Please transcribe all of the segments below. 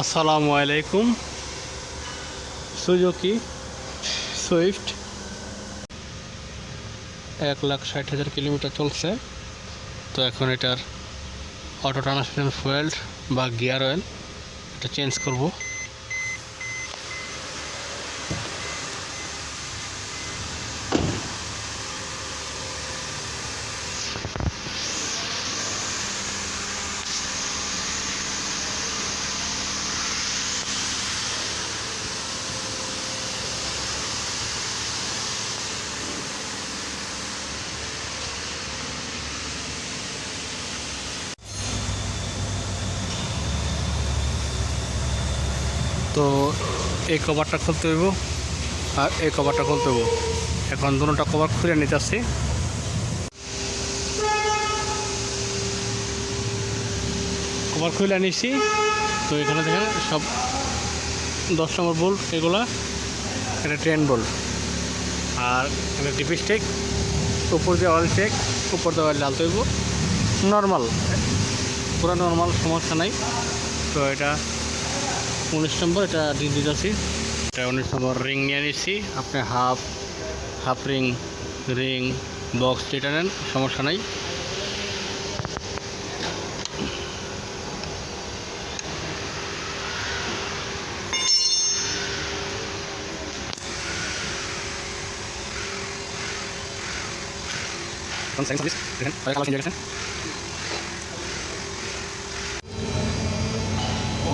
আসসালামু আলাইকুম। Suzuki Swift 1,60,000 kilometre চলছে। তো এখন এটার অটো ট্রান্সমিশন ফুয়েল বা গিয়ার অয়েল এটা চেঞ্জ করব। তো এই কভারটা খুলতে হইব আর এই কভারটা খুলতে হইব। এখন দুটোটা কভার খুলে নিতে আসছি। কভার খুলে নিছি। তো এখানে দেখেন সব 10 নম্বর বোল্ট, এগুলা এটা 10 বোল্ট। আর এটা ডিপিস্টিক, উপর দিয়ে অয়েল চেক, উপর দিয়ে অয়েল ঢালতে হইব। নর্মাল, পুরো নর্মাল, সমস্যা নাই। তো এটা 19 নম্বর, এটা দিয়ে দিতেছি। এটা 19 নম্বর রিং নিয়ে নিচ্ছি। আপনি হাফ রিং বক্স যেটা নেন সমস্যা নাই।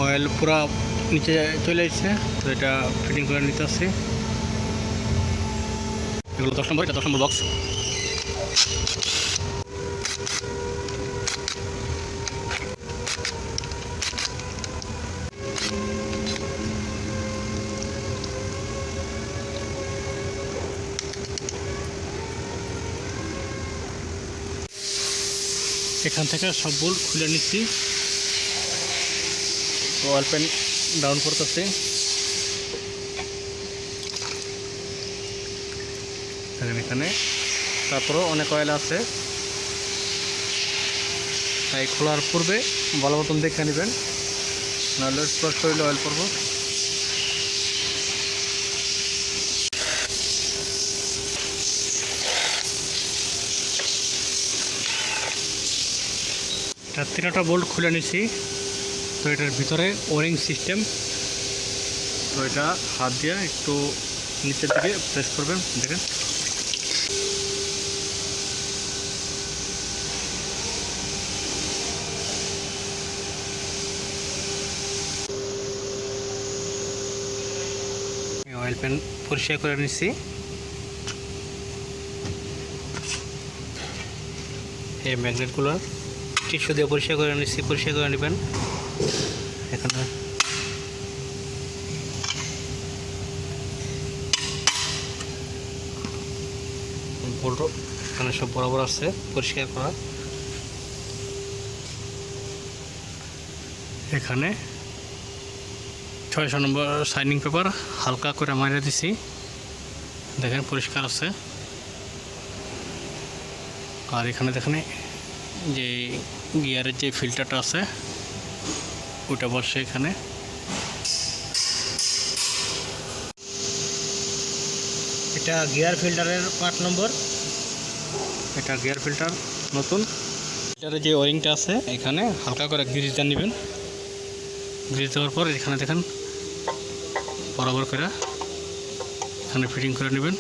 অয়েল পুরা নিচে চলে এসেছে। তো এটা ফিটিং করে নিতে আসছে। এগুলো 10 নম্বর, এটা 10 নম্বর বক্স। এখান থেকে সব বোল্ট খুলে নিচ্ছি। অয়েল পেন ডাউন করতেছে। এখানে তারপরেও অনেক অয়েল আছে, তাই খোলার পূর্বে ভালো মতন দেখে নেবেন, নাহলে পুরো শরীরে অয়েল পড়ব। এটা 3টা বোল্ট খুলে নিছি। তো এটার ভিতরে ওয়ারিং সিস্টেম। তো এটা হাত দিয়ে একটু নিচের দিকে প্রেস করবেন, দেখেন। অয়েল পেন পরিষ্কার করে নিচ্ছি। এই ম্যাগনেটগুলো টিস্যু দিয়ে পরিষ্কার করে নিচ্ছি। পরিষ্কার করে নেবেন। এখানে বোল্ট এখানে সব বরাবর আছে, পরিষ্কার করা। এখানে 600 নম্বর শাইনিং পেপার হালকা করে মারিয়ে দিছি, দেখেন পরিষ্কার আছে। আর এখানে দেখেন যে গিয়ারের যে ফিল্টারটা আছে ওটা বসে এখানে। এটা গিয়ার ফিল্টারের 5 নম্বর। এটা গিয়ার ফিল্টার নতুন। ফিল্টারের যে ওয়ারিংটা আছে এখানে হালকা করে গ্রিজ দিয়ে নেবেন। গ্রিজ দেওয়ার পর এখানে দেখেন বরাবর করে এখানে ফিটিং করে নেবেন।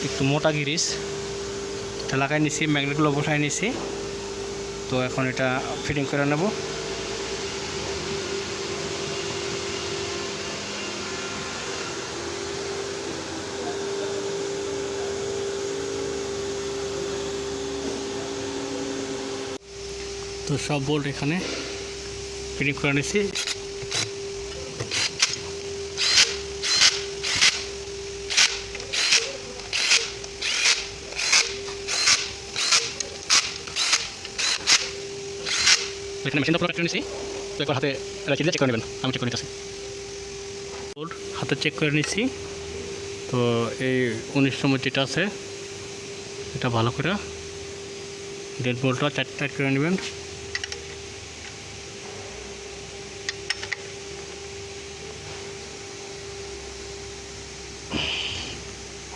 একটু মোটা গিরিস এটা লাগাই নিছি, ম্যাগনেটগুলো বসাই নিছি। তো এখন এটা ফিটিং করে নেব। তো সব বোল্ট এখানে ফিটিং করে নিছি। এখানে মেশিনটা পুরো নিয়েছি। তো একবার হাতে চেক করে নেবেন। আমি চেক করে নিতেছি। বোল্ট হাতে চেক করে নিচ্ছি। তো এই 19 নম্বর যেটা আছে এটা ভালো করে ডেড বোল্টটা টাইট করে নেবেন।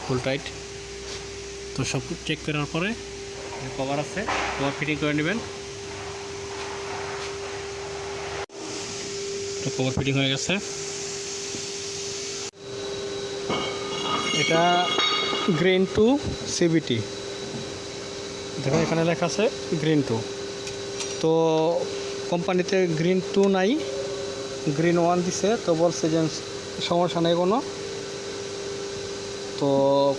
ফুল টাইট। তো সব চেক করার পরে কভার আছে, কভার ফিটিং করে নেবেন। তো কভার ফিটিং হয়ে গেছে। এটা গ্রিন 2 সিবিটি, দেখুন এখানে লেখা আছে গ্রিন 2। তো কোম্পানিতে গ্রিন 2 নাই, গ্রিন 1 দিছে। তো বলছে যে সমস্যা নেই কোনো। তো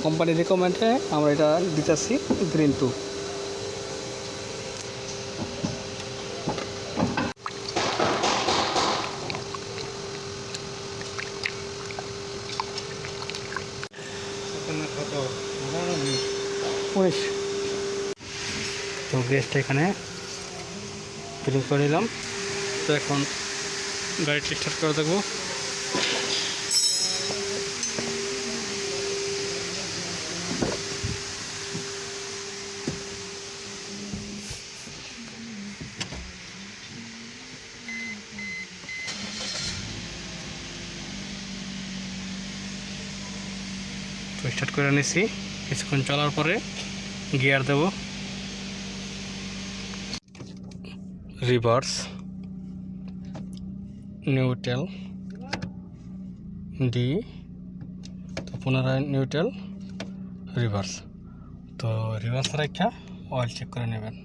কোম্পানির রিকমেন্ডে আমরা এটা দিতেছি গ্রিন 2। তো গ্যাসটা এখানে ফিটিং করে নিলাম। তো এখন গাড়িটি স্টার্ট করে দেবো। তো স্টার্ট করে নিছি। কিছুক্ষণ চলার পরে গিয়ার দেব, রিভার্স, নিউট্রাল, ডি, তো পুনরায় নিউট্রাল, রিভার্স। তো রিভার্স রেখা অয়েল চেক করে নেবেন।